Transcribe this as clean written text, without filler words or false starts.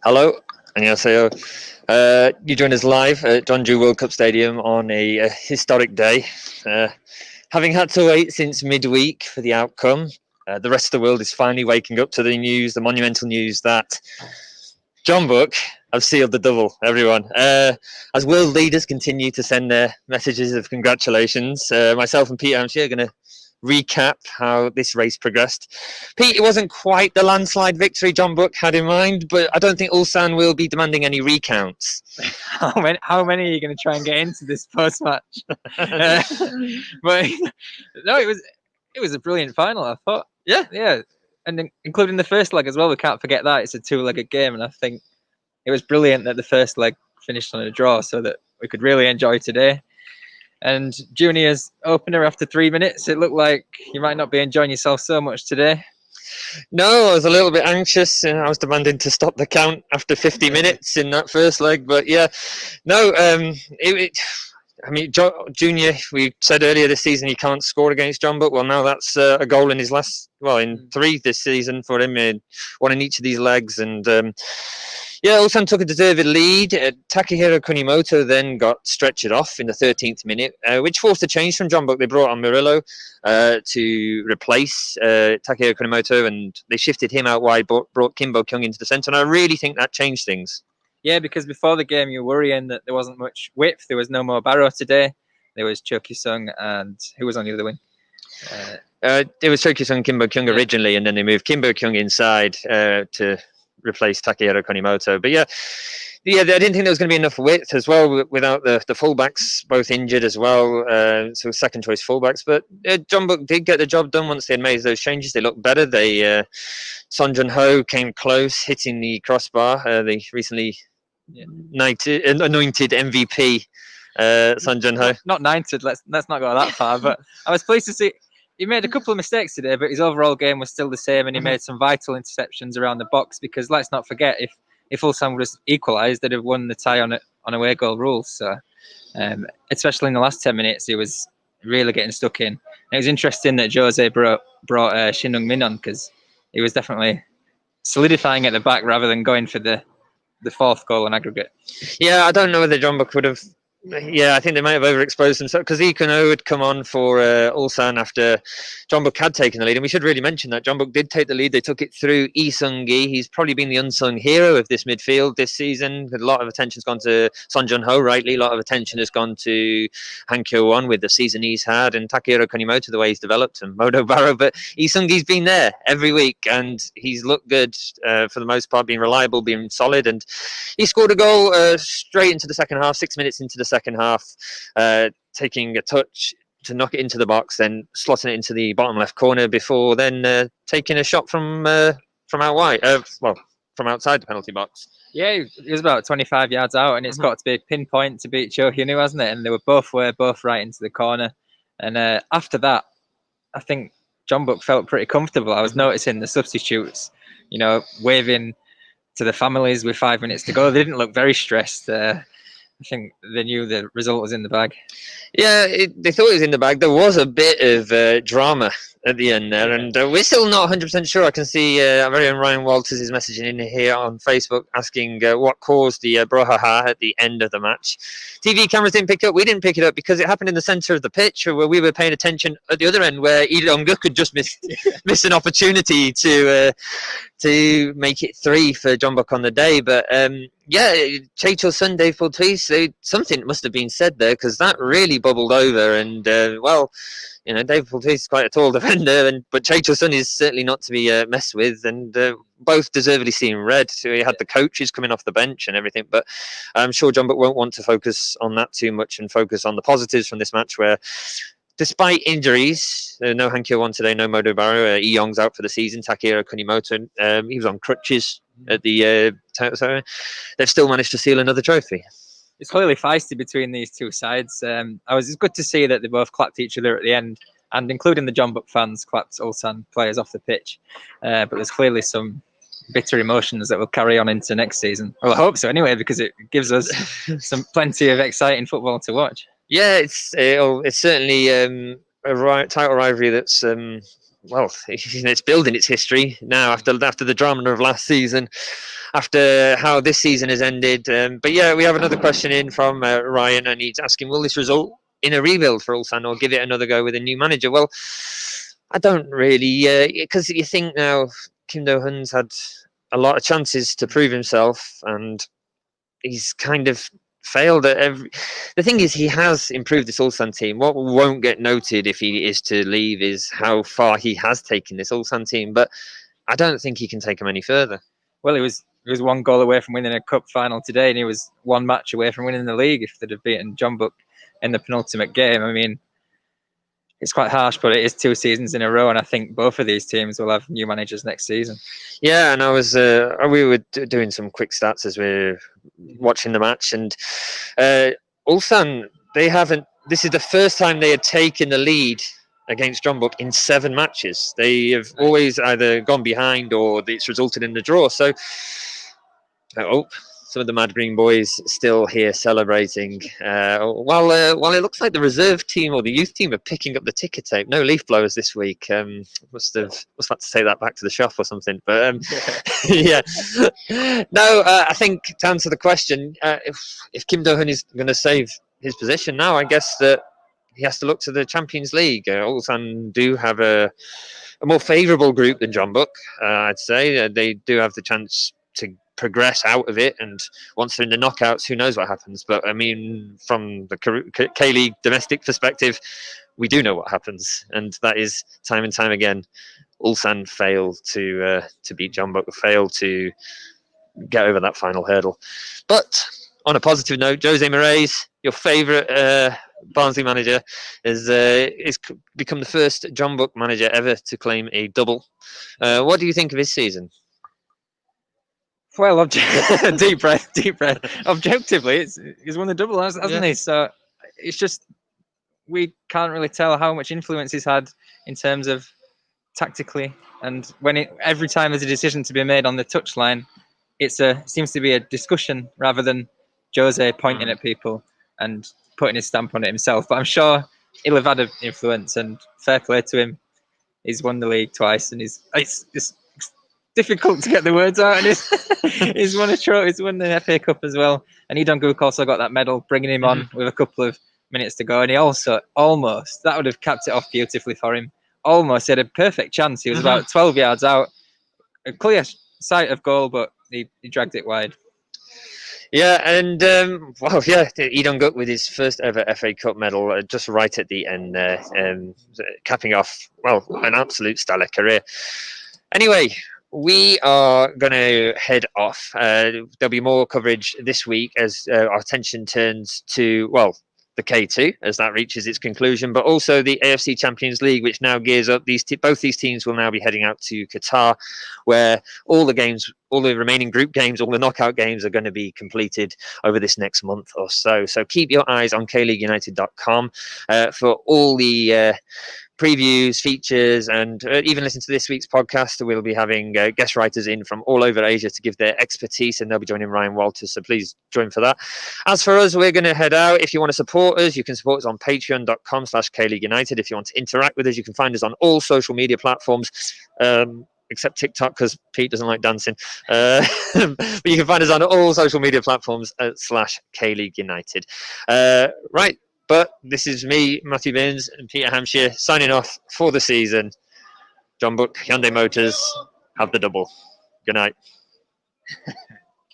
Hello, 안녕하세요. You join us live at Jeonju World Cup Stadium on a historic day. Uh, Having had to wait since midweek for the outcome, the rest of the world is finally waking up to the news, the monumental news that Jeonbuk have sealed the double. Everyone, as world leaders continue to send their messages of congratulations, myself and Peter Amshire are going to recap how this race progressed. Pete, it wasn't quite the landslide victory Jeonbuk had in mind, but I don't think Ulsan will be demanding any recounts. How many are you going to try and get into this post match? But no, it was a brilliant final. I thought, yeah, and including the first leg as well. We can't forget that it's a two-legged game, and I think it was brilliant that the first leg finished on a draw, so that we could really enjoy today. And Junior's opener after 3 minutes, it looked like you might not be enjoying yourself so much today. No, I was a little bit anxious. I was demanding to stop the count after 50 minutes in that first leg. But yeah, no, Junior, we said earlier this season he can't score against Jeonbuk. Well, now that's a goal in his in 3 this season for him, one in each of these legs. And Ulsan took a deserved lead. Takehiro Kunimoto then got stretchered off in the 13th minute, which forced a change from Jeonbuk. They brought on Murillo to replace Takehiro Kunimoto, and they shifted him out wide, brought Kim Bo-kyung into the centre, and I really think that changed things. Yeah, because before the game you were worrying that there wasn't much width. There was no more Barrow today. There was Cho Kyu-sung, and who was on the other wing? It was Cho Kyu-sung and Kim Bo-kyung originally, and then they moved Kim Bo-kyung inside to replace Takehiro Kunimoto. But I didn't think there was going to be enough width as well without the fullbacks both injured as well. So second choice fullbacks. But Jeonbuk did get the job done once they had made those changes. They looked better. Son Jun-ho came close, hitting the crossbar. The recently anointed MVP. Son Jun-ho. Not knighted. Let's not go that far. But I was pleased to see he made a couple of mistakes today, but his overall game was still the same, and he made some vital interceptions around the box. Because let's not forget, if Ulsan was equalised, they'd have won the tie on away goal rules. So, especially in the last 10 minutes, he was really getting stuck in. And it was interesting that Jose brought Shin Heung-min on, because he was definitely solidifying at the back rather than going for the fourth goal on aggregate. Yeah, I don't know whether Jeonbuk would have. Yeah, I think they might have overexposed themselves, because Lee Kun-ho had come on for Ulsan after Jeonbuk had taken the lead. And we should really mention that Jeonbuk did take the lead. They took it through Lee Sung-gi. He's probably been the unsung hero of this midfield this season. A lot of attention's gone to Son Jun-ho, rightly. A lot of attention has gone to Han Kyo-won with the season he's had, and Takehiro Kunimoto, the way he's developed, and Modo Barrow. But Lee Sung-gi's been there every week, and he's looked good for the most part, being reliable, being solid. And he scored a goal straight into the second half, 6 minutes into the second half, taking a touch to knock it into the box, then slotting it into the bottom left corner before then taking a shot from out wide, from outside the penalty box. Yeah, he was about 25 yards out, and it's got to be a pinpoint to beat Cho Hyun-woo, hasn't it? And they were both right into the corner. And after that, I think Jeonbuk felt pretty comfortable. I was noticing the substitutes, waving to the families with 5 minutes to go. They didn't look very stressed. I think they knew the result was in the bag. Yeah, they thought it was in the bag. There was a bit of drama at the end there, and we're still not 100% sure. I can see our very own Ryan Walters is messaging in here on Facebook asking what caused the brouhaha at the end of the match. TV cameras didn't pick it up. We didn't pick it up because it happened in the centre of the pitch, where we were paying attention at the other end, where Lee Dong-guk could just miss an opportunity to make it 3 for Jeonbuk on the day. But Chae Chul-sun, Dave Paul-Thuys, something must have been said there, because that really bubbled over. And Dave Paul-Thuys is quite a tall defender, but Chae Chul-sun is certainly not to be messed with. And both deservedly seeing red. So he had the coaches coming off the bench and everything. But I'm sure Jeonbuk won't want to focus on that too much and focus on the positives from this match, where despite injuries, no Han Kyo-won today, no Modo Barrow, Lee Yong's out for the season, Takehiro Kunimoto, he was on crutches at the so they've still managed to seal another trophy. It's clearly feisty between these two sides. It's good to see that they both clapped each other at the end, and including the Jeonbuk fans clapped Ulsan players off the pitch. But there's clearly some bitter emotions that will carry on into next season. Well, I hope so anyway, because it gives us plenty of exciting football to watch. Yeah, it's certainly a title rivalry that's well, it's building its history now after the drama of last season, after how this season has ended. But yeah, we have another question in from Ryan, and he's asking, will this result in a rebuild for Ulsan or give it another go with a new manager? Well, I don't really, because you think now Kim Do-hun's had a lot of chances to prove himself, and he's kind of failed at every. The thing is, he has improved this Ulsan team. What won't get noted if he is to leave is how far he has taken this Ulsan team. But I don't think he can take them any further. Well, he was one goal away from winning a cup final today, and he was one match away from winning the league if they'd have beaten Jeonbuk in the penultimate game. I mean, it's quite harsh, but it is 2 seasons in a row, and I think both of these teams will have new managers next season. Yeah, and we were doing some quick stats as we're watching the match, and Ulsan, they haven't. This is the first time they had taken the lead against Jeonbuk in 7 matches. They have always either gone behind or it's resulted in the draw. So, some of the Mad Green boys still here celebrating. While it looks like the reserve team or the youth team are picking up the ticker tape. No leaf blowers this week. Must have to take that back to the shop or something. But yeah, no. I think to answer the question, if Kim Do-hun is going to save his position now, I guess that he has to look to the Champions League. Ulsan do have a more favourable group than Jeonbuk. I'd say they do have the chance to progress out of it, and once they're in the knockouts, who knows what happens. But I mean, from the K-League domestic perspective, we do know what happens, and that is time and time again, Ulsan failed to beat Jeonbuk, failed to get over that final hurdle. But on a positive note, Jose Moraes, your favourite Barnsley manager, is become the first Jeonbuk manager ever to claim a double. What do you think of his season? Well, deep breath. Objectively, he's won the double, hasn't he? So it's just we can't really tell how much influence he's had in terms of tactically, and every time there's a decision to be made on the touchline, it seems to be a discussion rather than Jose pointing at people and putting his stamp on it himself. But I'm sure he'll have had an influence, and fair play to him. He's won the league twice, and it's difficult to get the words out. And he's won he's won the FA Cup as well. And Jeonbuk also got that medal, bringing him on with a couple of minutes to go. And he also that would have capped it off beautifully for him. Almost, he had a perfect chance. He was about 12 yards out, a clear sight of goal, but he dragged it wide. Yeah, and Jeonbuk with his first ever FA Cup medal, just right at the end there, capping off, an absolute stellar career. Anyway, we are going to head off. There'll be more coverage this week as our attention turns to, the K2 as that reaches its conclusion, but also the AFC Champions League, which now gears up. Both these teams will now be heading out to Qatar, where all the remaining group games, all the knockout games are going to be completed over this next month or so. So keep your eyes on KLeagueUnited.com for all the previews, features, and even listen to this week's podcast. We'll be having guest writers in from all over Asia to give their expertise, and they'll be joining Ryan Walters, so please join for that. As for us, we're going to head out. If you want to support us, you can support us on patreon.com/KLeagueUnited. If you want to interact with us, you can find us on all social media platforms, except TikTok, because Pete doesn't like dancing. But you can find us on all social media platforms /KLeagueUnited. Right. But this is me, Matthew Binns, and Peter Hampshire signing off for the season. Jeonbuk, Hyundai Motors, have the double. Good night.